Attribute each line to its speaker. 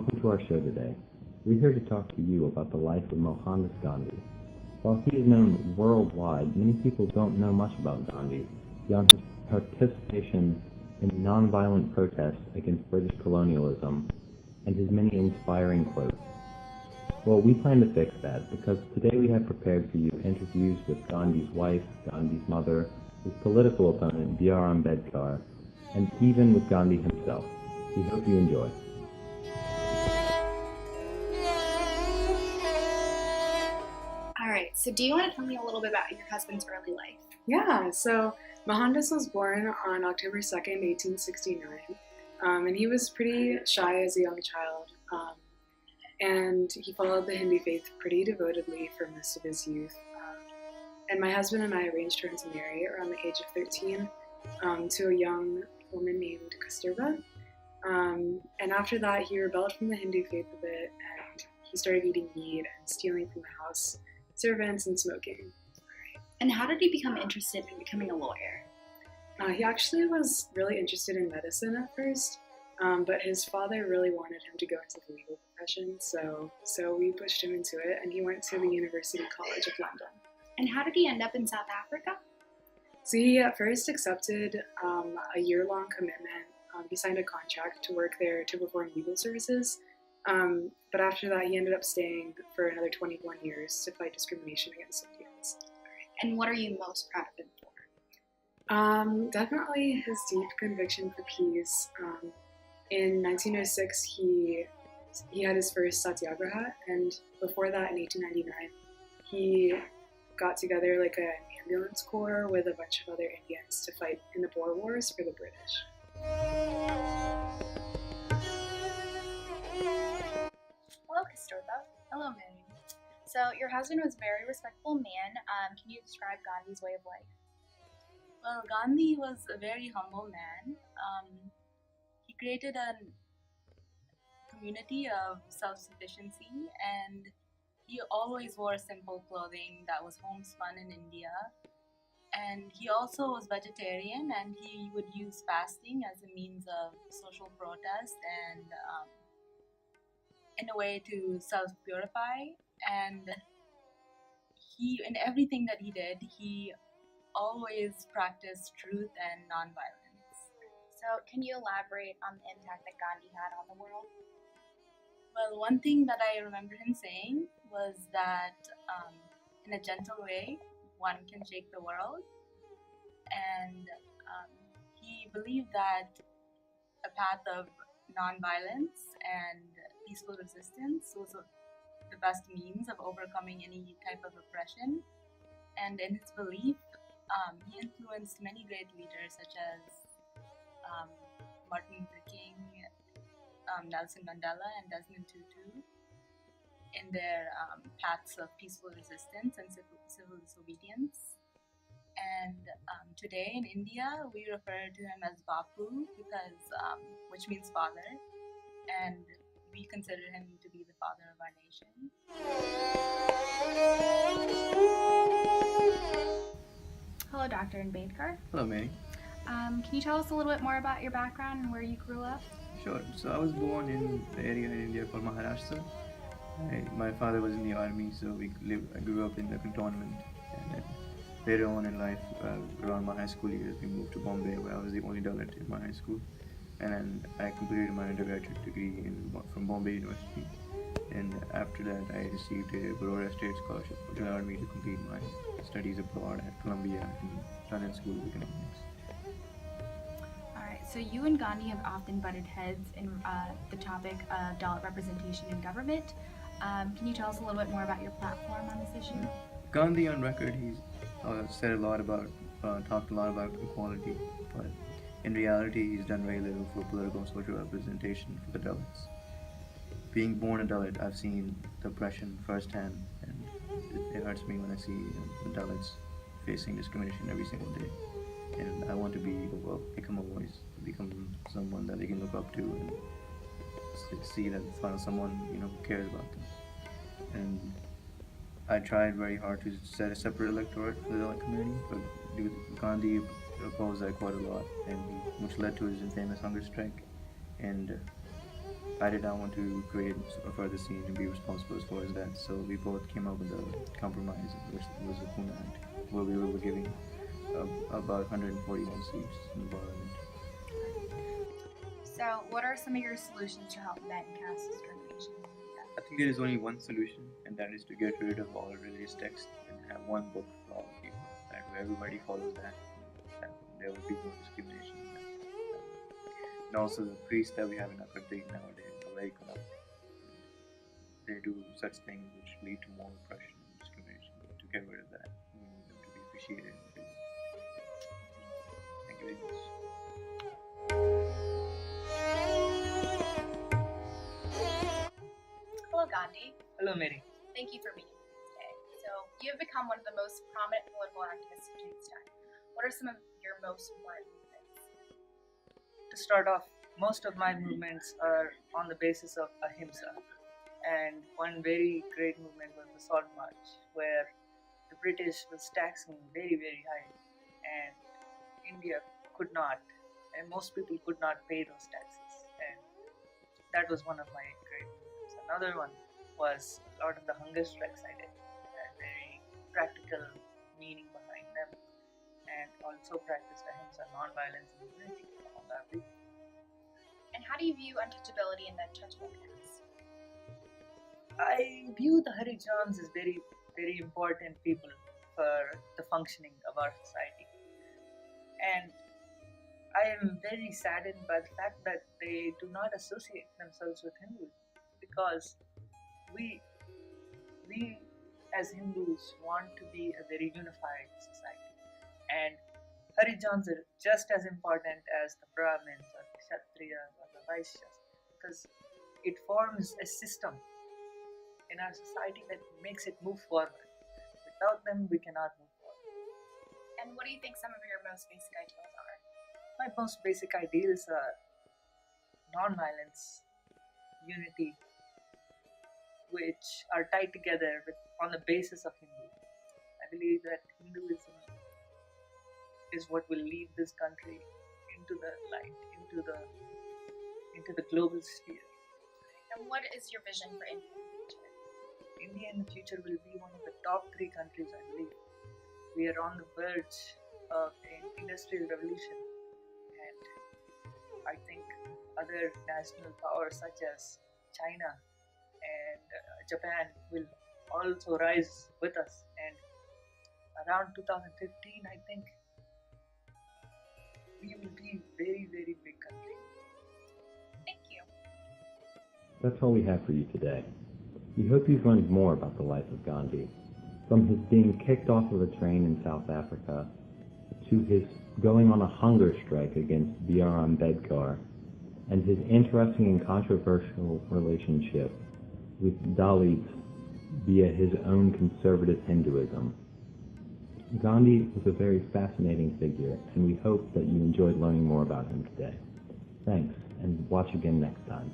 Speaker 1: welcome to our show today. We're here to talk to you about the life of Mohandas Gandhi. While he is known worldwide, many people don't know much about Gandhi beyond his participation in nonviolent protests against British colonialism and his many inspiring quotes. Well, we plan to fix that because today we have prepared for you interviews with Gandhi's wife, Gandhi's mother, his political opponent, B.R. Ambedkar, and even with Gandhi himself. We hope you enjoy.
Speaker 2: All right, so do you want to tell me a little bit about your husband's early life?
Speaker 3: Yeah, so Mohandas was born on October 2nd, 1869, and he was pretty shy as a young child, and he followed the Hindu faith pretty devotedly for most of his youth. And my husband and I arranged for him to marry around the age of 13 to a young woman named Kasturba. And after that, he rebelled from the Hindu faith a bit, and he started eating meat and stealing from the house servants and smoking.
Speaker 2: And how did he become interested in becoming a lawyer?
Speaker 3: He actually was really interested in medicine at first, but his father really wanted him to go into the legal profession, so we pushed him into it, and he went to the University College of London.
Speaker 2: And how did he end up in South Africa?
Speaker 3: So he at first accepted a year-long commitment. He signed a contract to work there to perform legal services, but after that he ended up staying for another 21 years to fight discrimination against Indians.
Speaker 2: And what are you most proud of him for?
Speaker 3: Definitely his deep conviction for peace. In 1906 he had his first Satyagraha, and before that in 1899 he got together like an ambulance corps with a bunch of other Indians to fight in the Boer Wars for the British.
Speaker 2: Hello, Kasturba.
Speaker 4: Hello, Mary.
Speaker 2: So your husband was a very respectful man. Can you describe Gandhi's way of life?
Speaker 4: Well, Gandhi was a very humble man. He created a community of self-sufficiency, and he always wore simple clothing that was homespun in India. And he also was vegetarian, and he would use fasting as a means of social protest and in a way to self-purify. And in everything that he did, he always practiced truth and nonviolence.
Speaker 2: So can you elaborate on the impact that Gandhi had on the world?
Speaker 4: Well, one thing that I remember him saying was that in a gentle way, one can shake the world. And he believed that a path of nonviolence and peaceful resistance was the best means of overcoming any type of oppression. And in his belief, he influenced many great leaders such as Martin Luther King, Nelson Mandela, and Desmond Tutu in their paths of peaceful resistance and civil disobedience. And today in India, we refer to him as Bapu because, which means father, and we consider him to be the father of our nation.
Speaker 2: Hello, Dr. Ambedkar.
Speaker 5: Hello, Mary.
Speaker 2: Can you tell us a little bit more about your background and where you grew up?
Speaker 5: Sure. So I was born in the area in India called Maharashtra. My father was in the army, so I grew up in the cantonment. And then later on in life, around my high school years, we moved to Bombay, where I was the only Dalit in my high school. And then I completed my undergraduate degree from Bombay University. And after that, I received a Baroda State Scholarship, which allowed me to complete my studies abroad at Columbia in London School of Economics.
Speaker 2: Alright, so you and Gandhi have often butted heads in the topic of Dalit representation in government. Can you tell us a little bit more about your platform on this issue?
Speaker 5: Gandhi, on record, he's talked a lot about equality, but in reality, he's done very little for political and social representation for the Dalits. Being born a Dalit, I've seen the oppression firsthand, and it hurts me when I see the Dalits facing discrimination every single day. And I want to become a voice, become someone that they can look up to and see that someone who cares about them. And I tried very hard to set a separate electorate for the Dalit community, but Gandhi opposed that quite a lot, and which led to his infamous hunger strike. And I did not want to create a further scene and be responsible as far as that. So we both came up with a compromise, which was the Pune Act, where we were giving about 141 seats in the parliament.
Speaker 2: So, what are some of your solutions to help men caste discrimination in India?
Speaker 5: I think there is only one solution, and that is to get rid of all religious texts and have one book for all people. That way everybody follows that there will be no discrimination. And also the priests that we have in our country nowadays are very corrupt. They do such things which lead to more oppression and discrimination. To get rid of that, we need them to be appreciated. Thank you very much.
Speaker 2: Hello, Gandhi.
Speaker 6: Hello, Mary.
Speaker 2: Thank you for being with me today. So, you have become one of the most prominent political activists of today's time. What are some of your most important movements?
Speaker 6: To start off, most of my movements are on the basis of ahimsa. And one very great movement was the Salt March, where the British was taxing very, very high. And India could not, and most people could not pay those taxes. And that was one of my great movements. Another one was a lot of the hunger strikes I did. Had very practical meaning behind them. And also practiced ahimsa, non-violence, and unity among our people.
Speaker 2: And how do you view untouchability in the untouchable caste?
Speaker 6: I view the Harijans as very, very important people for the functioning of our society. And I am very saddened by the fact that they do not associate themselves with Hinduism, because we as Hindus want to be a very unified society. And Harijans are just as important as the Brahmins or the Kshatriyas or the Vaishyas, because it forms a system in our society that makes it move forward. Without them, we cannot move forward.
Speaker 2: And what do you think some of your most basic ideals are?
Speaker 6: My most basic ideals are non-violence, unity, which are tied together on the basis of Hinduism. I believe that Hinduism is what will lead this country into the light, into the global sphere.
Speaker 2: And what is your vision for India in the future?
Speaker 6: India in the future will be one of the top 3 countries, I believe. We are on the verge of an industrial revolution, and I think other national powers such as China and Japan will also rise with us. And around 2015, I think we will be a very, very big country.
Speaker 2: Thank you.
Speaker 1: That's all we have for you today. We hope you've learned more about the life of Gandhi, from his being kicked off of a train in South Africa, to his going on a hunger strike against B.R. Ambedkar, and his interesting and controversial relationship with Dalits via his own conservative Hinduism. Gandhi was a very fascinating figure, and we hope that you enjoyed learning more about him today. Thanks, and watch again next time.